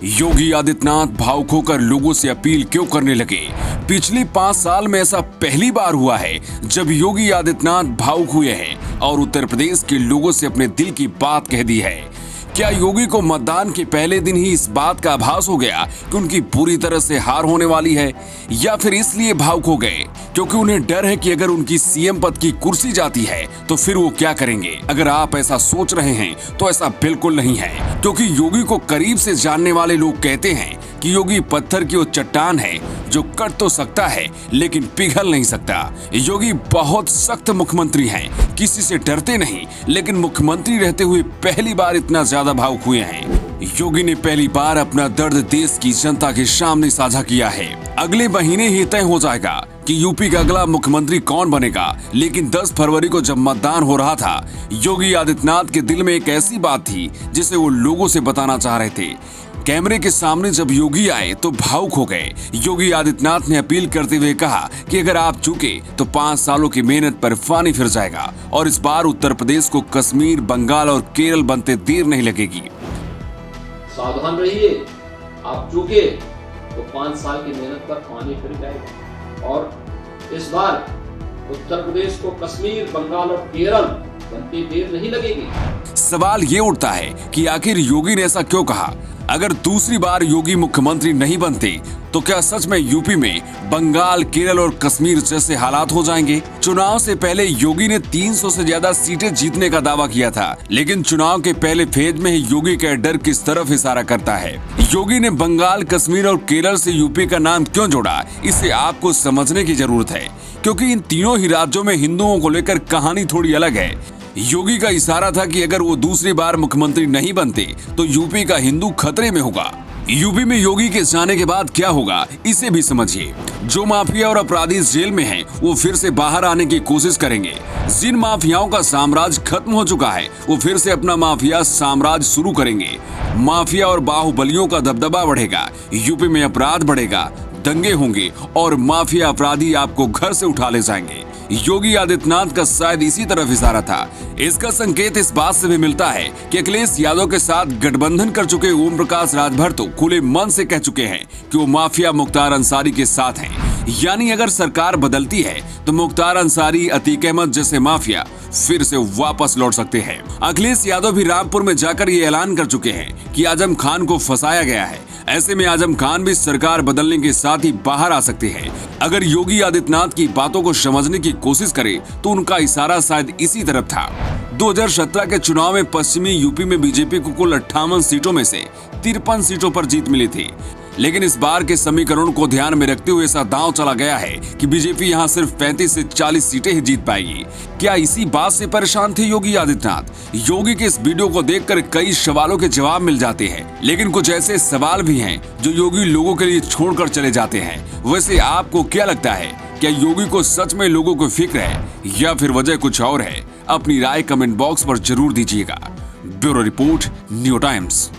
योगी आदित्यनाथ भावुक होकर लोगों से अपील क्यों करने लगे? पिछले 5 साल में ऐसा पहली बार हुआ है जब योगी आदित्यनाथ भावुक हुए हैं और उत्तर प्रदेश के लोगों से अपने दिल की बात कह दी है। क्या योगी को मतदान के पहले दिन ही इस बात का आभास हो गया कि उनकी पूरी तरह से हार होने वाली है, या फिर इसलिए भावुक हो गए क्योंकि उन्हें डर है कि अगर उनकी सीएम पद की कुर्सी जाती है तो फिर वो क्या करेंगे? अगर आप ऐसा सोच रहे हैं तो ऐसा बिल्कुल नहीं है, क्योंकि योगी को करीब से जानने वाले लोग कहते हैं कि योगी पत्थर की वो चट्टान है जो कट तो सकता है लेकिन पिघल नहीं सकता। योगी बहुत सख्त मुख्यमंत्री हैं, किसी से डरते नहीं, लेकिन मुख्यमंत्री रहते हुए पहली बार इतना ज्यादा भावुक हुए हैं। योगी ने पहली बार अपना दर्द देश की जनता के सामने साझा किया है। अगले महीने ही तय हो जाएगा कि यूपी का अगला मुख्यमंत्री कौन बनेगा, लेकिन 10 फरवरी को जब मतदान हो रहा था, योगी आदित्यनाथ के दिल में एक ऐसी बात थी जिसे वो लोगों से बताना चाह रहे थे। कैमरे के सामने जब योगी आए तो भावुक हो गए। योगी आदित्यनाथ ने अपील करते हुए कहा कि अगर आप चूके तो 5 सालों की मेहनत पर पानी फिर जाएगा और इस बार उत्तर प्रदेश को कश्मीर, बंगाल और केरल बनते देर नहीं लगेगी। सावधान रहिए, आप चूके तो 5 साल की मेहनत पर पानी फिर जाएगा और इस बार उत्तर प्रदेश को कश्मीर, बंगाल और केरल बनती देर नहीं लगेगी। सवाल ये उठता है कि आखिर योगी ने ऐसा क्यों कहा? अगर दूसरी बार योगी मुख्यमंत्री नहीं बनते तो क्या सच में यूपी में बंगाल, केरल और कश्मीर जैसे हालात हो जाएंगे? चुनाव से पहले योगी ने 300 से ज्यादा सीटें जीतने का दावा किया था, लेकिन चुनाव के पहले फेज में ही योगी का डर किस तरफ इशारा करता है? योगी ने बंगाल, कश्मीर और केरल से यूपी का नाम क्यों जोड़ा, इसे आपको समझने की जरूरत है, क्योंकि इन तीनों ही राज्यों में हिंदुओं को लेकर कहानी थोड़ी अलग है। योगी का इशारा था कि अगर वो दूसरी बार मुख्यमंत्री नहीं बनते तो यूपी का हिंदू खतरे में होगा। यूपी में योगी के जाने के बाद क्या होगा, इसे भी समझिए। जो माफिया और अपराधी जेल में हैं, वो फिर से बाहर आने की कोशिश करेंगे। जिन माफियाओं का साम्राज्य खत्म हो चुका है, वो फिर से अपना माफिया साम्राज्य शुरू करेंगे। माफिया और बाहुबलियों का दबदबा बढ़ेगा, यूपी में अपराध बढ़ेगा, दंगे होंगे और माफिया अपराधी आपको घर से उठा ले जाएंगे। योगी आदित्यनाथ का शायद इसी तरफ इशारा था। इसका संकेत इस बात से भी मिलता है कि अखिलेश यादव के साथ गठबंधन कर चुके ओम प्रकाश राजभर तो खुले मन से कह चुके हैं कि वो माफिया मुख्तार अंसारी के साथ हैं। यानी अगर सरकार बदलती है तो मुख्तार अंसारी, अतीक अहमद जैसे माफिया फिर से वापस लौट सकते हैं। अखिलेश यादव भी रामपुर में जाकर ये ऐलान कर चुके हैं कि आजम खान को फंसाया गया है। ऐसे में आजम खान भी सरकार बदलने के साथ ही बाहर आ सकते हैं। अगर योगी आदित्यनाथ की बातों को समझने की कोशिश करे तो उनका इशारा शायद इसी तरफ था। 2017 के चुनाव में पश्चिमी यूपी में बीजेपी को कुल 58 सीटों में से 53 सीटों पर जीत मिली थी, लेकिन इस बार के समीकरण को ध्यान में रखते हुए ऐसा दांव चला गया है कि बीजेपी यहां सिर्फ 35 से 40 सीटें ही जीत पाएगी। क्या इसी बात से परेशान थे योगी आदित्यनाथ? योगी के इस वीडियो को देखकर कई सवालों के जवाब मिल जाते हैं, लेकिन कुछ ऐसे सवाल भी हैं जो योगी लोगों के लिए छोड़कर चले जाते हैं। वैसे आपको क्या लगता है, क्या योगी को सच में लोगों को फिक्र है या फिर वजह कुछ और है? अपनी राय कमेंट बॉक्स पर जरूर दीजिएगा। Bureau report, new times.